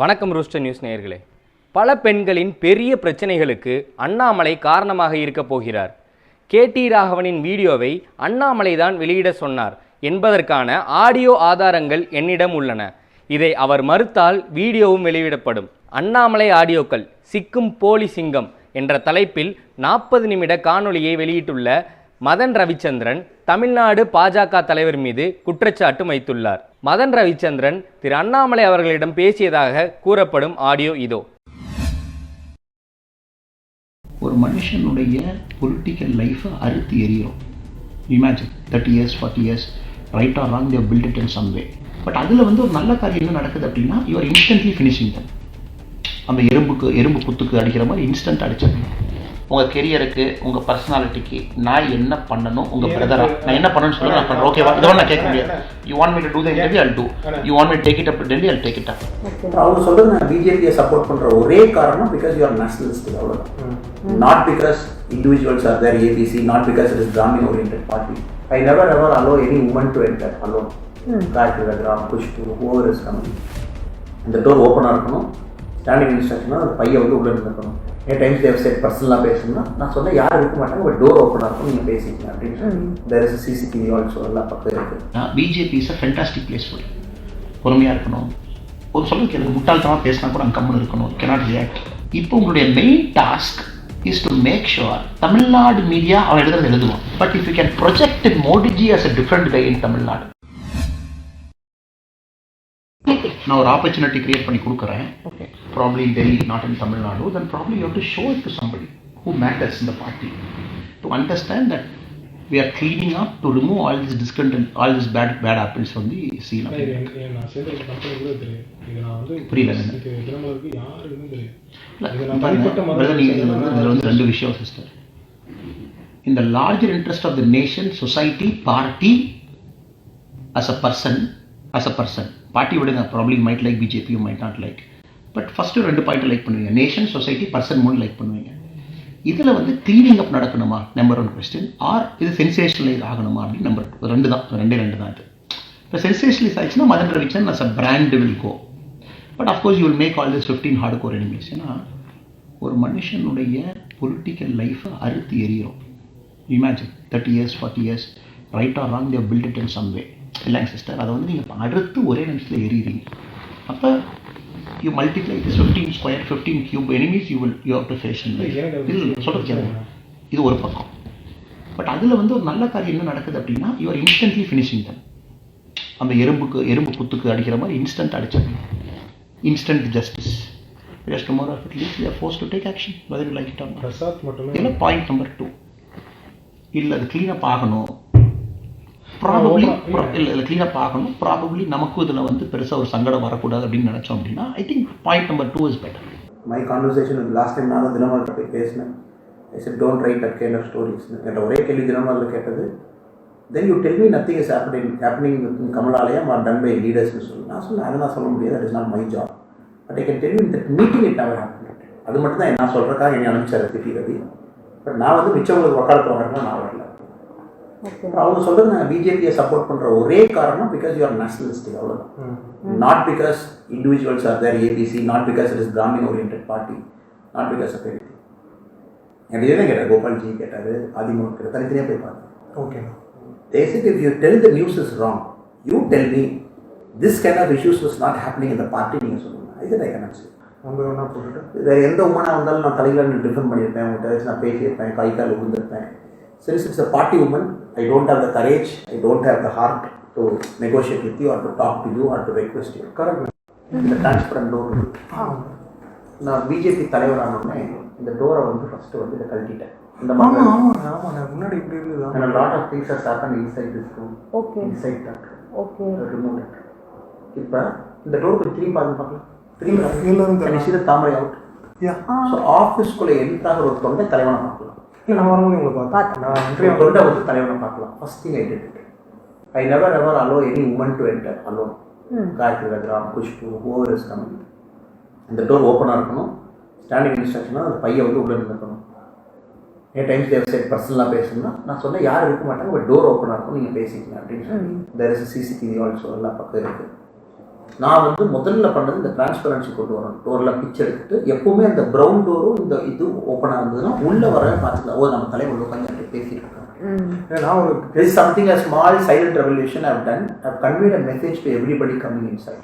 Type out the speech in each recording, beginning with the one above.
வணக்கம் rooster news நேயர்களே. பல பெண்களின் பெரிய பிரச்சனைகளுக்கு அண்ணாமலை காரணமாக இருக்க போகிறார். KT ராகவனின் வீடியோவை அண்ணாமலை தான் வெளியிட சொன்னார் என்பதற்கான ஆடியோ ஆதாரங்கள் என்னிடம் உள்ளன. இதை அவர் மறுத்தால் வீடியோவும் வெளியிடப்படும். அண்ணாமலை ஆடியோக்கள் சிக்கும் போலி சிங்கம் என்ற தலைப்பில் 40 நிமிட காணொளியை வெளியிட்டுள்ள மதன் ரவிச்சந்திரன் தமிழ்நாடு பாஜக தலைவர் மீது குற்றச்சாட்டு வைத்துள்ளார். மதன் ரவிச்சந்திரன் திரு அண்ணாமலை அவர்களிடம் பேசியதாக கூறப்படும் ஆடியோ இதோ. ஒரு மனுஷனுடைய பொலிட்டிக்கல் லைஃபை அறுத்து எறிகிறோம். Imagine 30 years 40 years right or wrong, they build it in some way. But அதில் ஒரு நல்ல காரியம் என்ன நடக்குது அப்படின்னா, you are instantly finishing them. அந்த எறும்பு குத்துக்கு அடிக்கிற மாதிரி இன்ஸ்டன்ட் அடிச்சிடணும். உங்கள் கெரியருக்கு, உங்கள் பர்சனாலிட்டிக்கு நான் என்ன பண்ணணும், உங்கள் பிரதரா நான் என்ன பண்ணணும்னு சொல்லுங்கள், நான் பண்ணுறேன். ஓகேவா? இதோட நான் கேட்க முடியாது. You want me to do the interview, I'll do. You want me take it up Delhi, I'll take it up. அவங்க சொல்றது நான் பிஜேபியை சப்போர்ட் பண்ற ஒரே காரணம் பிகாஸ் யூ ஆர் நேஷனலிஸ்ட். அவ்வளவுதான். Not because individuals are their ABC, not because it is Brahmin oriented party. I never ever allow any women to enter alone. Gayathri Raghuram, Khushbu, whoever is coming. இந்த door ஓப்பனாக இருக்கணும். ஸ்டாண்டிங் இன்ஸ்ட்ரக்ஷனாக அந்த பையன் உள்ளே இருக்கணும். என் டைம்ஸ் தேவ் செட் பர்சனலாக பேசணும்னா நான் சொன்னேன் யாரும் இருக்க மாட்டாங்க, பட் டோர் ஓப்பனாக இருக்கும், நீங்கள் பேசிக்கலாம் அப்படின்னு சொல்லி. தேர் இஸ் CCTV ஆல்சோ எல்லாம் பக்கம் இருக்குது. BJP is a fantastic place for. பொறுமையாக இருக்கணும். ஒரு சொல்லுக்கு எனக்கு முட்டாள்தனமாக பேசினா கூட அங்கே கம்முன்னு இருக்கணும். Cannot react. இப்போ உங்களுடைய main task is to make sure Tamil Nadu media அவன் எழுதுவான். But if you can project Modiji as a different guy in Tamil Nadu, நான் ஒரு ஆப்பர்ச்சுனிட்டி கிரியேட் பண்ணி கொடுக்குறேன். Probably in Delhi, not in Tamil Nadu, then probably you have to show it to somebody who matters in the party to understand that we are cleaning up to remove all this discontent, all this bad apples from the scene. நான் சேர்ந்த company கூட தெரியும். இது நான் வந்து புரியல. தினமலருக்கு யாருக்குமே தெரியும். இதில் வந்து ரெண்டு விஷயம் sister. In the larger interest of the nation, society, party, as a person, party விடுங்க. Probably might like BJP, you might not like. But first 2 point like பண்ணுவீங்க. நேஷன், சொசைட்டி, பர்சன் 3 லைக் பண்ணுவீங்க. இதில் வந்து க்ளீனிங் அப் நடக்கணுமா, number 1 question. Or இது sensationalise ஆகணுமா அப்படின்னு number 2 தான். ரெண்டு தான் இது. இப்போ சென்சேஷனலைஸ் ஆயிடுச்சுன்னா Madan Ravichandran as a brand will go. But of course you will make all this 15 hard core enemies. ஏன்னா ஒரு மனுஷனுடைய பொலிட்டிக்கல் லைஃபை அறுத்து எறிகிறோம். Imagine 30 years 40 years right or wrong, they build it in some way. இல்லைங்க சிஸ்டர், அதை வந்து நீங்கள் அடுத்து ஒரே நிமிஷத்தில் எறிகிறீங்க. அப்போ you multiply this 15 square 15 cube enemies you have to face. இல்லை சொல்கிறது கேளுங்க. இது ஒரு பக்கம். பட் அதில் ஒரு நல்ல காரியம் என்ன நடக்குது அப்படின்னா, you are instantly finishing them. அந்த எறும்பு குத்துக்கு அடிக்கிற மாதிரி இன்ஸ்டன்ட் அடிச்சிடணும். Instant justice. Because tomorrow it leaves we are forced to take action whether you like it or not. Prasad மட்டுமே இல்லை பாயிண்ட் நம்பர் 2. இல்லை அது க்ளீனப் ஆகணும். ப்ராபப்ளி இல்லை க்ளீனப் ஆகணும். ப்ராபப்ளி நமக்கும் இதில் பெருசாக ஒரு சங்கடம் வரக்கூடாது அப்படின்னு நினச்சோம் அப்படின்னா I think point number 2 is better. My conversation last time நான் தினமலர்கிட்ட போய் பேசினேன். I said don't write that kind of stories. கேட்ட ஒரே கேள்வி தினமலரில் கேட்டது, then you tell me nothing is happening with Kamalalayam or done by லீடர்ஸ்னு சொல்லி. நான் சொன்னேன் அதை நான் சொல்ல முடியாது, that is not my job. But I can tell you in that meeting it never happen. அது மட்டும் தான் நான் சொல்கிறக்காக என்னை அனுப்பிச்சார் சிட்டி ரவி. பட் நான் மிச்சவங்களுக்கு வக்காலத்து வரணும் நான் வரல. அவங்க சொல்றது நான் பிஜேபியை சப்போர்ட் பண்ற ஒரே காரணம் பிகாஸ் யூ ஆர் நேஷனலிஸ்ட். அவ்வளவுதான். Not because individuals are their ABC, not because it is Brahmin oriented party, not because of anything. எனக்கு இதுதான் கேட்டார். கோபால்ஜி கேட்டார், அதிமுக கேட்டார், தனித்தனியாக போய் பார்த்தேன். Okay. They said if you tell the news is wrong, you tell me this kind of issues was not happening in the party. நீங்கள் சொல்லுங்க. I cannot say. உங்கள் ஒன்றா போட்டுட்டு வேறு எந்த உமனாக இருந்தாலும் நான் தலையில் டிஃபெண்ட் பண்ணியிருப்பேன், உங்கள்கிட்ட நான் பேசியிருப்பேன், கை கால் விழுந்திருப்பேன். Since it's a party woman, I don't have the courage, I don't have the heart to negotiate with you or to talk to you or to request you. Correct. இந்த டிரான்ஸ்பரண்ட் டோர். நான் BJP தலைவரானோடனே இந்த டோரை first இதை கழட்டிட்டேன். இந்த மாதிரி முன்னாடி இப்படி இருந்தது. and a lot of things has happened inside this room. Okay. Inside that room. Okay. Remove it. இப்போ இந்த டோர் போய் திரும்பி பார்க்கலாம். திரும்பி எல்லாரும் கடைசியில் தாமரை அவுட். ஸோ ஆஃபீஸ்குள்ளே என்ட்ராகிற ஒரு தொண்டை தலைவனை பார்க்கலாம். இல்லை நான் வரும்போது உங்களை பார்த்தேன். நான் தொண்டை தலைவனை பார்க்கலாம். First thing I did it. I never ever allow any women to enter alone. Gayathri Raghuram, Khushbu, whoever is coming. இந்த டோர் ஓப்பனாக இருக்கணும். ஸ்டாண்டிங் இன்ஸ்ட்ரக்ஷனாக அந்த பையன் உள்ளே இருக்கணும். என் டைம்ஸ் தேவ் செட் பர்சனலாக பேசணும்னா நான் சொன்னேன் யாரும் இருக்க மாட்டாங்க, பட் டோர் ஓப்பனாக இருக்கும், நீங்கள் பேசிக்கலாம் அப்படின்னு சொல்லி. தேர் இஸ் CCTV ஆல்சோ எல்லாம் பக்கம் இருக்குது. நான் வந்து முதல்ல பண்ணது இந்த டிரான்ஸ்பரன்சி கொண்டு வரணும். டோரில் பிக்சர் எடுத்துட்டு எப்பவுமே அந்த ப்ரௌன் டோரும் இந்த இது ஓப்பனாக இருந்ததுன்னா உள்ளே வரவே பார்த்துக்கலாம். ஓ நம்ம தலைவர் உட்காந்து பேசிட்டு இருக்காங்க. நான் ஒரு This is something a small silent revelation I've done. I've conveyed a message to everybody coming inside.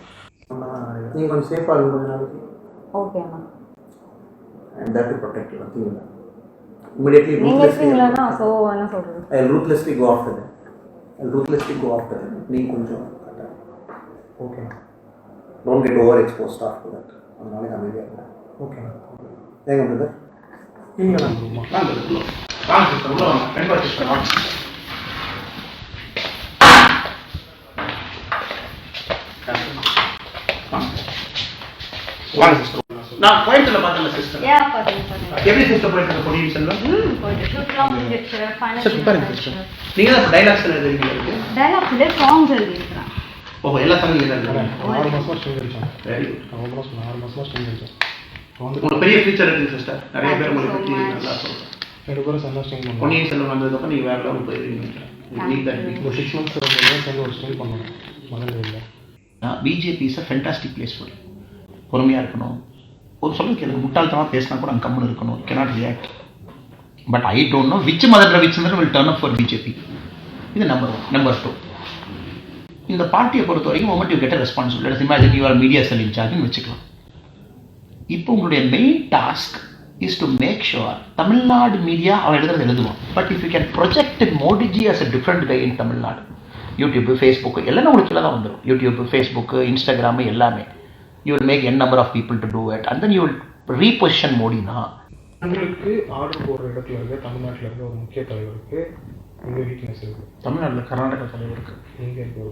நீங்கள் கொஞ்சம் சேஃபாக இருக்கும் கொஞ்ச நாளைக்கு. Okay Anna. And that to protect you. Nothing illa. Immediately நீங்க இருக்கீங்களா சோ என்ன சொல்றது? I'll ruthlessly go after them. நீ கொஞ்சம் okay. Don't get overexposed after that. அதனால நான் அமைதியாக இருக்கேன். ஓகே. ஏங்க பிரதர்? நீங்கள் தான் ப்ரோ. நான் கோயம்புத்தூர்ல பார்த்தேன் சிஸ்டர். யா பாத்தீங்க. எப்படி சிஸ்டர் போயிட்டு பொடியும் செல்வம்? போயிட்டு ஷூட்லாம் முடிஞ்சிருச்சு. Sir super sister. நீங்க தான் டைலாக்ஸ் எழுதுறீங்க இருக்கு. டயலாக்ல சாங்ஸ் எழுதிருக்கேன். ஓ எல்லா சாங்கும் எழுதுறீங்க. 6 மாசமா ஸ்ட்ரிங் அடிச்சேன். Very good. 6 மாசமா ஸ்ட்ரிங் அடிச்சேன். உங்களுக்கு பெரிய ஃபியூச்சர் இருக்கு சிஸ்டர். நிறைய பேர் உங்களுக்கு பத்தி நல்லா சொல்றாங்க. 2 பேரும் சேர்ந்து ஸ்ட்ரிங் பண்ணுவோம். பொன்னியின் செல்வன் வந்ததுக்கு நீங்க வேற லெவல் போயிருக்கீங்க. நீங்க தான் இந்த 6 months சேர்ந்து ஒரு ஸ்ட்ரிங் பண்ணுவோம். மனதில் இல்லை. BJP is a fantastic place for பொறுமையாக இருக்கணும். ஒரு சொல்லுங்க எனக்கு முட்டாள்தனமாக பேசினா கூட அங்கே கம்முன்னு இருக்கணும். Cannot react. But I don't know which Madan Ravichandran will turn up for BJP. இது நம்பர் 1. நம்பர் 2, இந்த பார்ட்டியை பொறுத்த வரைக்கும் moment you get responsibility. Imagine you are media cell இன்சார்ஜ்னு வச்சுக்கலாம். இப்போ உங்களுடைய main task is to make sure Tamil Nadu media அவன் எழுதுவான். But if you can project Modiji as a different guy in Tamil Nadu, YouTube, Facebook எல்லாமே உங்களுக்கு கீழே தான் வந்துடும். யூடியூப், ஃபேஸ்புக்கு, இன்ஸ்டாகிராமு எல்லாமே. You will make n number of people to do it and then you will reposition Modi na. உங்களுக்கு order போடுற இடத்துல இருக்க தமிழ்நாட்டில் இருக்க ஒரு முக்கிய தலைவருக்கு உங்கள் வீக்னஸ் இருக்குது. தமிழ்நாட்டில் கர்நாடகா தலைவருக்கு நீங்கள் இப்போ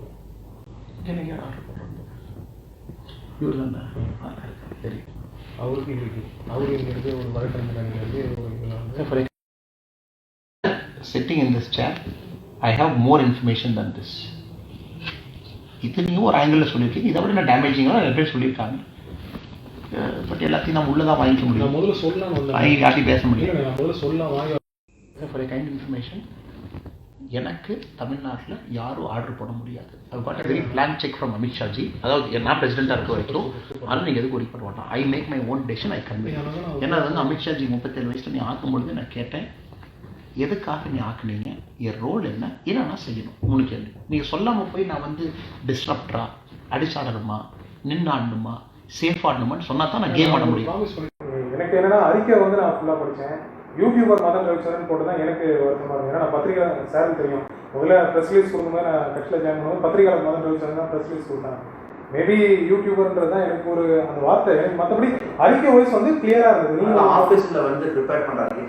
எனக்கு ஆர்டர் போடுறாங்க. இவர் தானே சரி. அவருக்கு இருக்கு. அவரு இங்கே இருக்க ஒரு வழக்கறிஞர் ஒரு sitting in this chair, I have more information than this. இது நீங்கள் ஒரு ஆங்கிளில் சொல்லியிருக்கீங்க. இதை விட என்ன டேமேஜிங்காக நிறைய பேர் சொல்லியிருக்காங்க. பட் எல்லாத்தையும் நம்ம உள்ளே தான் வாங்கிக்க முடியும். முதல்ல சொல்லலாம் வாங்கி யார்ட்டையும் பேச முடியும். நான் முதல்ல சொல்லலாம் வாங்கி ஃபார் கைண்ட் இன்ஃபர்மேஷன், எனக்கு தமிழ்நாட்டில் யாரும் ஆர்டர் போட முடியாது. அது got very plan check from Amit Shah ji. அதாவது நான் பிரசிடென்ட்டாக இருக்க வரைக்கும் அதனால் நீங்கள் எதுக்கு ஒரி பண்ண மாட்டோம். I make my own decision, I convey. ஏன்னா அது வந்து அமித்ஷாஜி 37 வயசில் நீ ஆக்கும்பொழுது நான் கேட்டேன், எதுக்காக நீ ஆக்குனீங்க, என் ரோல் என்ன, என்னன்னா செய்யணும். 3 கேள்வி. நீங்கள் சொல்லாமல் போய் நான் வந்து டிஸ்ட்ரப்டரா, அடிச்சாடணுமா, நின்னாடணுமா, சேஃப் ஆடணுமான்னு சொன்னால் தான் நான் கேம் ஆட முடியும். எனக்கு என்னன்னா அறிக்கை வந்து நான் ஃபுல்லாக படித்தேன். யூடியூபர் மதன் ரவிச்சந்திரன் போட்டு தான் எனக்கு வருத்தமாக இருக்கும். ஏன்னா நான் பத்திரிகை சாருக்கு தெரியும். முதல்ல ப்ரெஸ் ரிலீஸ் கொடுக்கும்போது நான் கட்சியில் ஜாயின் பண்ணும்போது பத்திரிகையாளர் மதன் ரவிச்சந்திரன் தான் ப்ரெஸ் ரிலீஸ் கொடுத்தாங்க. மேபி யூடியூபர்ன்றது தான் எனக்கு ஒரு அந்த வார்த்தை. எனக்கு மற்றபடி அறிக்கை வாய்ஸ் வந்து கிளியராக இருந்தது. நீங்கள் ஆஃபீஸில் வந்து ப்ரிப்பேர் பண்ணுறாங்க.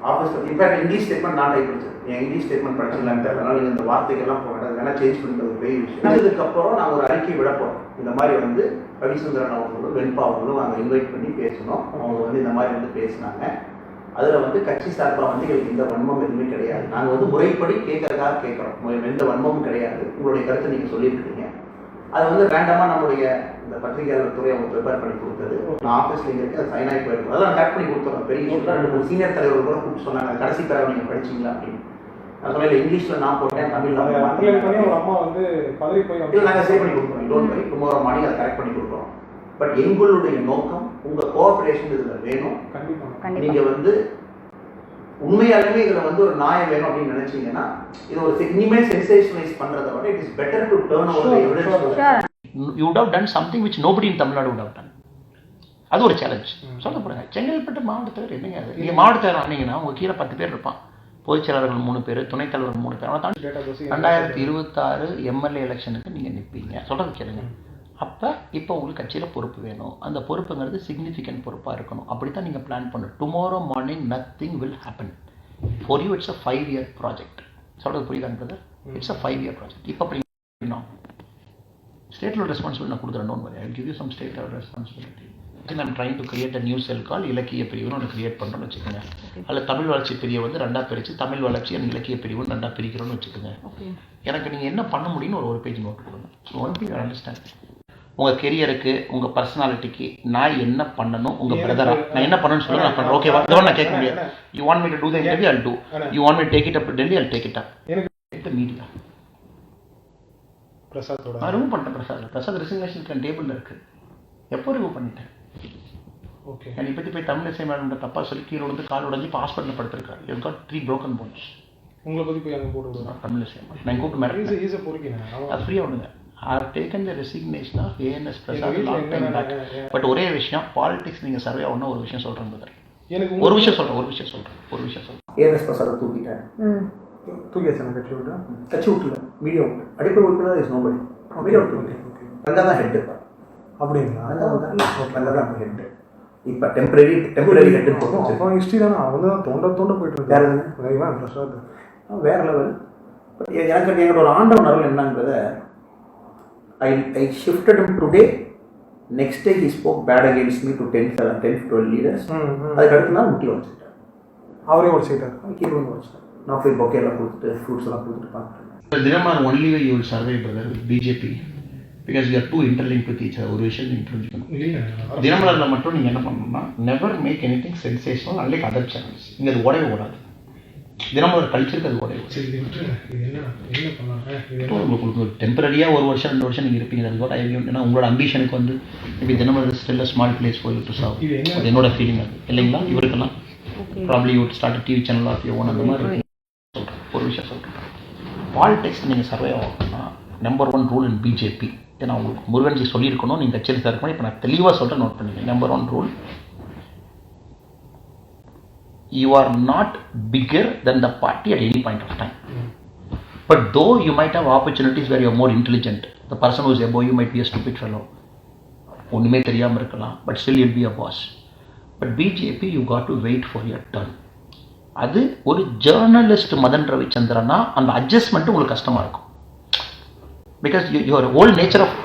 ஆஃபீஸில் இன்ஃபேக்ட் இங்கிலீஷ் ஸ்டேட்மெண்ட் நான் டைப் படிச்சது. என் இங்கிலீஷ் ஸ்டேட்மெண்ட் படிச்சிங்களான்னு தெரியல. அதனால் நீங்கள் இந்த வார்த்தைகள்லாம் போக வேண்டாம். வேணால் சேஞ்ச் பண்ணுறது ஒரு பெரிய விஷயம். இதுக்கப்புறம் நான் ஒரு அறிக்கை விட போகிறோம். இந்த மாதிரி வந்து ரவிச்சந்திரன் அவர்களும் வெண்பா அவர்களும் நாங்கள் இன்வைட் பண்ணி பேசணும். அவங்க வந்து இந்த மாதிரி வந்து பேசினாங்க. அதில் வந்து கட்சி சார்பாக வந்து எங்களுக்கு எந்த வன்மம் எதுவுமே கிடையாது. நாங்கள் வந்து முறைப்படி கேட்கறதுக்காக கேட்குறோம். எந்த வன்மமும் கிடையாது. உங்களுடைய கருத்தை நீங்கள் சொல்லியிருக்கீங்க. அதை வந்து வேண்டாமல் நம்மளுடைய இந்த பத்திரிகையாளர் துறை அவங்க ப்ரிப்பேர் பண்ணி கொடுத்தது. நான் ஆஃபீஸில் இங்கே இருக்க சைன் ஆகி போயிருக்கோம். அதெல்லாம் கரெக்ட் பண்ணி கொடுத்துறோம். பெரிய விஷயம். 2 சீனியர் தலைவர்கள் கூட கூப்பிட்டு சொன்னாங்க, கடைசி பேரை நீங்கள் படிச்சிங்களா அப்படின்னு. நான் சொன்னேன் இங்கிலீஷில் நான் போட்டேன், தமிழில் ஒரு அம்மா வந்து பதவி போய் இதில் நாங்கள் சேவ் பண்ணி கொடுக்குறோம். டோன்ட் வரி, டுமாரோ மார்னிங் அதை கரெக்ட் பண்ணி கொடுக்குறோம். பட் எங்களுடைய நோக்கம் உங்கள் கோஆப்ரேஷன் இதில் வேணும். கண்டிப்பாக நீங்கள் வந்து உண்மையாலுமே இதில் வந்து ஒரு நியாயம் வேணும் அப்படின்னு நினைச்சீங்கன்னா இது ஒரு இனிமேல் சென்சேஷனலைஸ் பண்றதை விட it is better to turn over evidence. You would have done something which nobody in Tamil Nadu would have done. அது ஒரு சேலஞ்ச். சொல்ல போறாங்க செங்கல்பட்டு மாவட்டத்தில் என்னங்க அது, நீங்கள் மாவட்டத்தில் ஆனீங்கன்னா உங்கள் கீழே 10 பேர் இருப்பான். பொதுச் செயலாளர்கள் 3 பேர், துணைத் தலைவர்கள் 3 பேர். தான் 2026 எம்எல்ஏ எலெக்ஷனுக்கு நீங்கள் நிற்பீங்க. சொல்கிறது கேளுங்க. அப்போ இப்போ உங்களுக்கு கட்சியில் பொறுப்பு வேணும். அந்த பொறுப்புங்கிறது சிக்னிஃபிகண்ட் பொறுப்பாக இருக்கணும். அப்படி தான் நீங்கள் பிளான் பண்ணணும். Tomorrow morning nothing will happen for you. It's a 5-year project. சொல்கிறது புரியுதாங்க brother? It's a 5-year project. இப்போ அப்படி ஸ்டேட் லெவல் ரெஸ்பான்சிபிலிட்டி நான் கொடுக்குறேன். Don't worry, I will give you some state level responsibility. I'm trying to create a new cell called இலக்கிய பிரிவுன்னு ஒன்று create பண்ணுறோன்னு வச்சுக்கோங்க. அதில் தமிழ் வளர்ச்சி பிரிவை வந்து 2ஆக பிரித்து தமிழ் வளர்ச்சி அண்ட் இலக்கிய பிரிவுன்னு 2ஆக பிரிக்கிறோன்னு வச்சுக்கோங்க. எனக்கு நீங்கள் என்ன பண்ண முடியும்னு ஒரு பேஜ் நோட் கொடுங்க. ஸோ ஒன் திங் அண்டர்ஸ்டாண்ட், உங்கள் கெரியருக்கு, உங்கள் பர்சனாலிட்டிக்கு நான் என்ன பண்ணணும், உங்கள் பிரதரா நான் என்ன பண்ணணும்னு சொல்லுங்கள், நான் பண்ணுறேன். ஓகேவா? இதோட நான் கேட்க முடியாது. You want me to do the interview, I'll do. You want me to take it up to Delhi, I'll take it up. The media. பிரசாத்தோட நான் ரிமூவ் பண்ணிட்டேன். பிரசாத் ரெசிக்னேஷன் டேபிளில் இருக்குது. எப்போ ரிமூவ் பண்ணிட்டேன்? ஓகே. என்னை பற்றி போய் தமிழிசை மேடம் தப்பாக சொல்லி கீழே வந்து கால் உடஞ்சி இப்போ ஹாஸ்பிட்டலில் படுத்திருக்காரு. You got 3 broken bones. உங்களை பற்றி போய் அங்கே போட்டு விடுவேன். தமிழிசை மேடம் நான் கூப்பிட்டு மேடம் ஈஸியாக பொறுக்கினேன். அது ஃப்ரீயாக விடுங்க. Are taken the resignation of ANS Prasad. But ஒரே விஷயம், பாலிடிக்ஸ் நீங்கள் சர்வே ஆகணும்னா ஒரு விஷயம் சொல்கிறேன் பிரதர். எனக்கு ஒரு விஷயம் சொல்கிறேன். ஏஎன்எஸ் பிரசாதை தூக்கிட்டேன். தூக்கியாச்சு நான் கட்சி விட்டேன். கட்சி விட்டுல மீடியா விட்டு அடிப்படை உறுப்பினர் இஸ் நோபடி. மீடியா விட்டு அங்கே தான் ஹெட் இருப்பார். அப்படிங்களா? அங்கே தான் ஹெட். இப்போ டெம்பரரி ஹெட் போட்டோம். அப்புறம் ஹிஸ்ட்ரி தானே அவங்க தான் தோண்ட போயிட்டு இருக்காரு. பிரசாத் வேற லெவல். பட் எனக்கு எங்களோட ஒரு ஆண்டவன் அருள் என்னங்கிறத I shifted him today. Next day he spoke bad against me to 10-12 leaders. அதுக்கு அடுத்த நாள் முட்டி வச்சுட்டார். அவரே உடச்சிட்டார். கீழே வந்து வச்சுட்டார். நான் போய் பொக்கேலாம் கொடுத்துட்டு ஃப்ரூட்ஸ் எல்லாம் கொடுத்துட்டு பார்க்குறேன். Dinamalar only you will serve brother BJP because you are too interlink with each. ஒரு விஷயம் நீங்கள் புரிஞ்சுக்கணும். தினமலரில் மட்டும் நீங்கள் என்ன பண்ணணும்னா never make anything sensational unlike other channels. இங்கே அது ஓடவே ஓடாது. தினமலர் கல்ச்சருக்கு அது ஓடவே உங்களுக்கு டெம்பரரியாக 1 வருஷம் 2 வருஷம் நீங்கள் இருப்பீங்க. அது கூட ஏன்னா உங்களோட அம்பிஷனுக்கு வந்து இப்படி Dinamalar still a small place for you to serve. அது என்னோட ஃபீலிங் அது இல்லைங்களா? இவருக்கெல்லாம் probably you start TV channel of you own அந்த மாதிரி சொல்கிறேன். ஒரு விஷயம் சொல்கிறேன், பாலிடிக்ஸ் நீங்கள் சர்வே ஆகணும்னா நம்பர் 1 ரூல் இன் பிஜேபி. ஏன்னா உங்களுக்கு முருகன்ஜி சொல்லியிருக்கணும், நீங்கள் கட்சியில் சார் இருக்கணும். இப்போ நான் தெளிவாக சொல்கிறேன், நோட் பண்ணிக்கிறேன். Number 1 rule, you are not bigger than the party at any point of time. But though you might have opportunities where you are more intelligent, the person who is above you might be a stupid fellow. ஒன்றுமே தெரியாமல் இருக்கலாம், but still you'll be a boss. But BJP you got to wait for your turn. அது ஒரு journalist Madan ரவிச்சந்திரனா அந்த adjustment உங்களுக்கு கஷ்டமாக இருக்கும். Because your whole nature of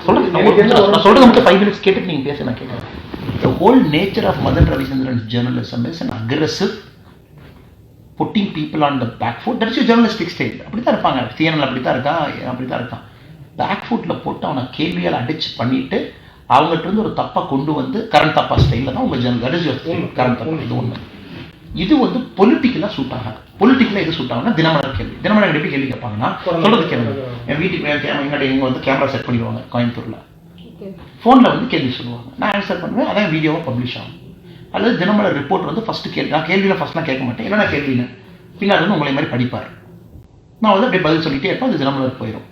நான் சொல்கிறது மட்டும் 5 minutes கேட்டுட்டு நீங்கள் பேச நான் கேட்குறேன். The whole nature of Madan Ravichandran's journalism is an aggressive, putting people on the back foot. That is your journalistic style. அப்படி தான் இருப்பாங்க. CNN அப்படி தான் இருக்கான். பேக் ஃபுட்டில் போட்டு அவனை கேள்வியால் அடிச்சு பண்ணிட்டு அவங்ககிட்ட இருந்து ஒரு தப்பை கொண்டு வந்து கரண்ட் தப்பா ஸ்டைலில் தான் உங்கள் journal. That is your current தப்பா. இது ஒன்று. இது வந்து பொலிட்டிக்கலாக சூட் ஆகாது. பொலிட்டிக்கலாக எது சூட் ஆகுனா தினமலர் கேள்வி. தினமலர் எப்படி கேள்வி கேட்பாங்கன்னா சொல்கிறது கேள்வி. என் வீட்டுக்கு எங்கிட்ட வந்து கேமரா செட் பண்ணிடுவாங்க கோயம்புத்தூரில். ஃபோனில் வந்து கேள்வி சொல்லுவாங்க, நான் ஆன்சர் பண்ணுவேன். அதான் வீடியோவாக பப்ளிஷ் ஆகும். அல்லது தினமலர் ரிப்போர்ட் வந்து ஃபஸ்ட்டு கேள்வி, நான் கேள்வியில் ஃபஸ்ட்லாம் கேட்க மாட்டேன். என்னென்ன கேள்வின்னு பின்னாடி வந்து உங்களை மாதிரி படிப்பார். நான் வந்து அப்படியே பதில் சொல்லிட்டே இருப்பேன். அது தினமலர் போயிடும்.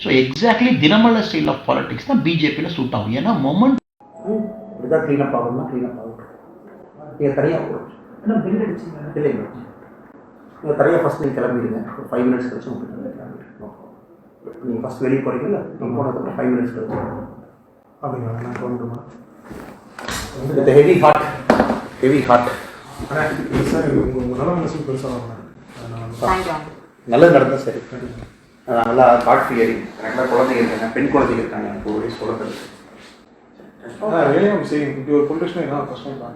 So exactly Dinamalar style of politics தான் பிஜேபியில் சூட் ஆகும். ஏன்னா மொமெண்ட் இப்படிதான் க்ளீனப் ஆகணும்னா க்ளீனப் ஆகும். நீங்கள் தனியாக இல்லைங்க, நீங்கள் தனியாக ஃபஸ்ட் நீங்கள் கிளம்பிடுங்க. 5 minutes கழிச்சு உங்களுக்கு கிளம்பிடுங்க. நீங்கள் ஃபஸ்ட் வெளியே போகிறீங்களா, நீங்கள் போனதுக்கப்புறம் 5 minutes கழிச்சு அப்படிங்களா? நான் தோன்றுமா இந்த ஹெவி ஹார்ட் சார் உங்கள் நல்ல மனசு பெருசாக நல்லது நடந்தால் சரி. நல்லா ஹார்ட் ஃபியரிங். எனக்குலாம் குழந்தைங்க இருக்காங்க, பெண் குழந்தைங்க இருக்காங்க. எனக்கு ஒரு வயசு சொல்கிறது வேலையும் சரி. இப்படி ஒரு பொலிட்டிஷன் என்ன கஷ்டம் தான்.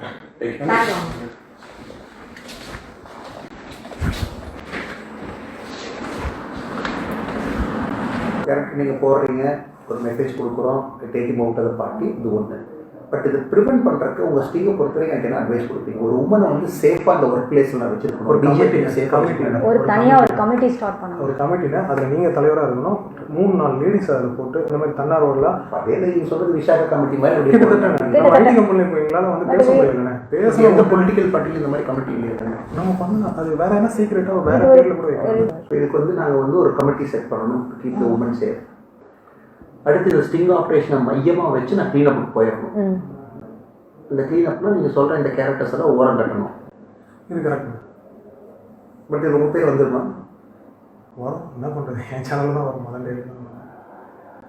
கரெக்ட். நீங்கள் போடுறீங்க, ஒரு மெசேஜ் கொடுக்குறோம், taking out of the party, இது ஒன்று. பட் இது ப்ரிவென்ட் பண்ணுறதுக்கு உங்கள் ஸ்டீங்கை பொறுத்தவரைக்கும் எனக்கு என்ன அட்வைஸ் கொடுப்பீங்க? ஒரு உமனை வந்து சேஃபாக அந்த ஒர்க் பிளேஸில் நான் வச்சுருக்கணும். ஒரு பிஜேபி சேஃபாக ஒரு தனியாக ஒரு கமிட்டி ஸ்டார்ட் பண்ணணும். ஒரு கமிட்டியில் அதில் நீங்கள் தலைவராக இருக்கணும். 3-4 லேடிஸ் அதில் போட்டு இந்த மாதிரி தன்னார்வலாம் அதே நீங்கள் சொல்கிறது விசாக கமிட்டி மாதிரி கிட்டத்தட்ட ஐடி கம்பெனியில் இப்போ எங்களால் வந்து பேச முடியலண்ணே. பேச எந்த பொலிட்டிக்கல் பார்ட்டியில் இந்த மாதிரி கமிட்டி இல்லையா? நம்ம பண்ணலாம். அது வேற என்ன சீக்கிரட்டாக வேற பேரில் கூட வைக்கலாம். இதுக்கு வந்து நாங்கள் வந்து ஒரு கமிட்டி செட் பண்ணணும், கீப் த உமன் சேஃப். அடுத்து இந்த ஸ்டிங் ஆப்ரேஷனை மையமாக வச்சு நான் க்ளீனப்புக்கு போயிடணும். இந்த க்ளீனப்னா நீங்கள் சொல்கிற இந்த கேரக்டர்ஸ் எல்லாம் ஓரம் கட்டணும். இது கரெக்ட். பட் இது ரொம்ப பேர் வந்துருமா? வரும். என்ன பண்ணுறது, என் சேனல் தான் வரும். முதல் டேட் தான்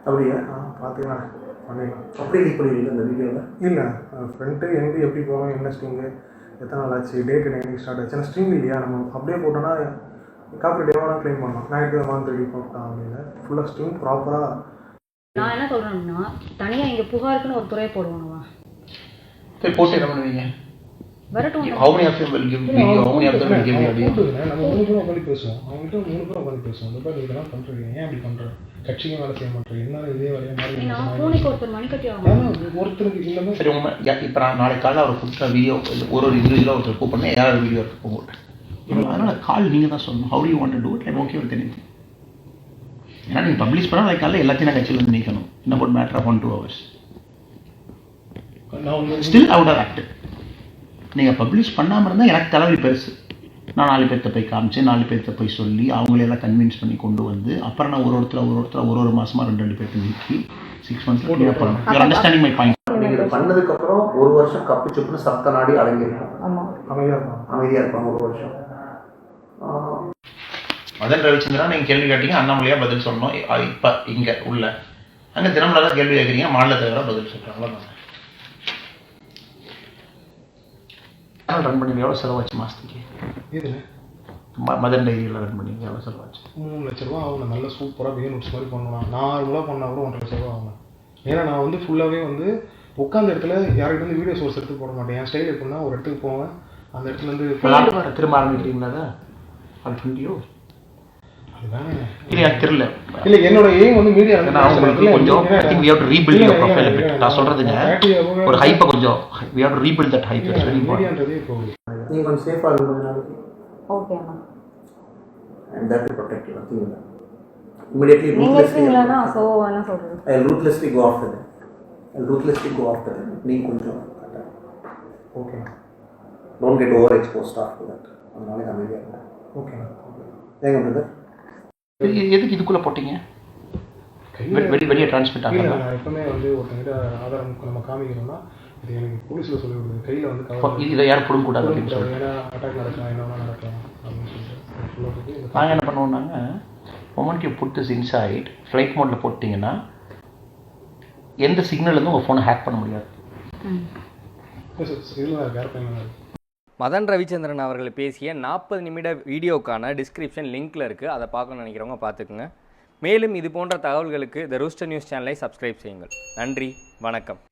அப்படியா? பார்த்துக்கலாம், பண்ணிடலாம். அப்படி லீக் பண்ணிடுவீங்க இந்த வீடியோவில்? இல்லை, ஃப்ரெண்ட்டு எங்கே எப்படி போகணும், என்ன ஸ்ட்ரிங்கு, எத்தனை நாள் ஆச்சு, டேட்டு என்னைக்கு ஸ்டார்ட் ஆச்சு. ஆனால் ஸ்ட்ரிங் இல்லையா, நம்ம அப்படியே போட்டோன்னா காப்பி டேவாக க்ளைம் பண்ணலாம். ஞாயிற்று மாதம் 30 போட்டான் அப்படின்னு ஃபுல்லாக ஸ்ட்ரிங் ப்ராப்பராக. நான் என்ன சொல்கிறேன்னா, தனியாக இங்கே புகாருக்குன்னு ஒரு துறை போடுவாங்களா? போட்டு என்ன பண்ணுவீங்க? வரட்டும். How many of you will give video? How many of them will give video? நம்ம 3 பேரும் உட்காந்து பேசுவோம். அவங்ககிட்ட 3 பேரும் உட்காந்து பேசுவோம். இந்த மாதிரி இதெல்லாம் பண்ணுறீங்க, ஏன் அப்படி பண்ணுறேன், கட்சிக்கும் வேலை செய்ய மாட்டேன், என்ன இதே வேலையை மாதிரி நான் பூனைக்கு ஒருத்தர் மணிக்கட்டி ஆகும். ஒருத்தருக்கு இந்த மாதிரி. சரி, இப்போ நான் நாளைக்கு காலையில் அவர் கொடுத்த வீடியோ ஒரு இண்டிவிஜுவலாக ஒருத்தர் கூப்பிட்றேன், யாராவது வீடியோ எடுத்து போகட்டேன். அதனால் கால் நீங்கள் தான் சொல்லணும். How do you want to do it? I'm okay with anything. ஏன்னா நீங்கள் பப்ளிஷ் பண்ணால் அதுக்கு காலையில் எல்லாத்தையும் நான் கட்சியிலேருந்து நீக்கணும். இன்னும் about matter of 1-2 hours. Still out of act. நீங்கள் பப்ளிஷ் பண்ணாமல் இருந்தால் எனக்கு தலைவலி பெருசு. நான் 4 பேர்த்த போய் காமிச்சு 4 பேர்த்த போய் சொல்லி அவங்களெல்லாம் கன்வின்ஸ் பண்ணி கொண்டு வந்து அப்புறம் நான் ஒரு மாதமாக 2 பேர்த்த நீக்கி 6 months கிளியர் பண்ணணும். You understanding my point? நீங்கள் பண்ணதுக்கப்புறம் 1 வருஷம் கப்பு சுப்புன்னு சப்த நாடி அடங்கியிருக்கும். ஆமாம், அமைதியாக இருப்பாங்க 1 வருஷம். மதன் ரவிச்சந்திரன் நீங்கள் கேள்வி கேட்டீங்க, அண்ணாமலையாக பதில் சொல்லணும். இப்போ இங்கே உள்ள அங்கே தினமலர் கேள்வி கேட்குறீங்க, மாநில தலைவராக பதில் சொல்கிறாங்க. அவ்வளோதான். ரன் பண்ணி எவ்வளோ செலவாச்சு மாதத்துக்கு? இதில் மதன் டைரியில் ரன் பண்ணி எவ்வளோ செலவாச்சு? 3 லட்ச ரூபா ஆகும். நல்ல சூப்பராக வேணுட்ஸ் மாதிரி பண்ணலாம். நார்மலாக பண்ணால் கூட 1.5 லட்ச ரூபா ஆகும். ஏன்னா நான் வந்து ஃபுல்லாகவே வந்து உட்காந்த இடத்துல யார்கிட்ட வந்து வீடியோ சோர்ஸ் எடுத்து போட மாட்டேன். என் ஸ்டைல் எப்படின்னா ஒரு இடத்துக்கு போவேன், அந்த இடத்துலேருந்து திரும்ப ஆரம்பிக்கிறீங்களா? அது ஃப்ரெண்டியோ அதுதான் இல்லையா தெரியல. இல்லை, என்னோட எய்ம் வந்து மீடியா கொஞ்சம் நான் சொல்றதுங்க ஒரு ஹைப்பை கொஞ்சம் we have to rebuild that hype. It's very important. மீடியான்றதே இப்போ நீங்கள் கொஞ்சம் சேஃபாக இருக்கும் கொஞ்ச நாளைக்கு. Okay Anna. And that will protect you. Nothing will happen. Immediately, நீங்கள் இருக்கீங்களாண்ணா? ஸோ என்ன சொல்கிறது? I'll ruthlessly go after them. நீங்கள் கொஞ்சம் okay, don't get overexposed after that. அதனால அமைதியாக இருக்கும். ஓகே ஏங்க பிரதர் எதுக்கு இதுக்குள்ள போட்டீங்க? வெளியே டிரான்ஸ்மிட் இல்லை, ஆகலாம். நான் எப்பவுமே வந்து ஒருத்தங்கிட்ட ஆதாரம் நம்ம காமிக்கணும்னா இது எனக்கு போலீஸில் சொல்லி கொடுக்குது. கையில் வந்து இதை யாரும் பிடுங்க கூடாது அப்படின்னு சொல்லி ஏன்னா அட்டாக் நடக்கலாம், என்ன வேணால் நடக்கலாம் அப்படின்னு சொல்லிட்டு நாங்கள் என்ன பண்ணுவோம்னாங்க, moment you put this inside flight மோடில் போட்டிங்கன்னா எந்த சிக்னல்லேருந்து உங்கள் ஃபோனை ஹேக் பண்ண முடியாது. இதில் கேர் பண்ணலாம். மதன் ரவிச்சந்திரன் அவர்கள் பேசிய 40 நிமிட வீடியோக்கான டிஸ்கிரிப்ஷன் லிங்க்கில் இருக்குது. அதை பார்க்கணும்னு நினைக்கிறவங்க பார்த்துக்குங்க. மேலும் இது போன்ற தகவல்களுக்கு த ரூஸ்டர் நியூஸ் சேனலை சப்ஸ்கிரைப் செய்யுங்கள். நன்றி, வணக்கம்.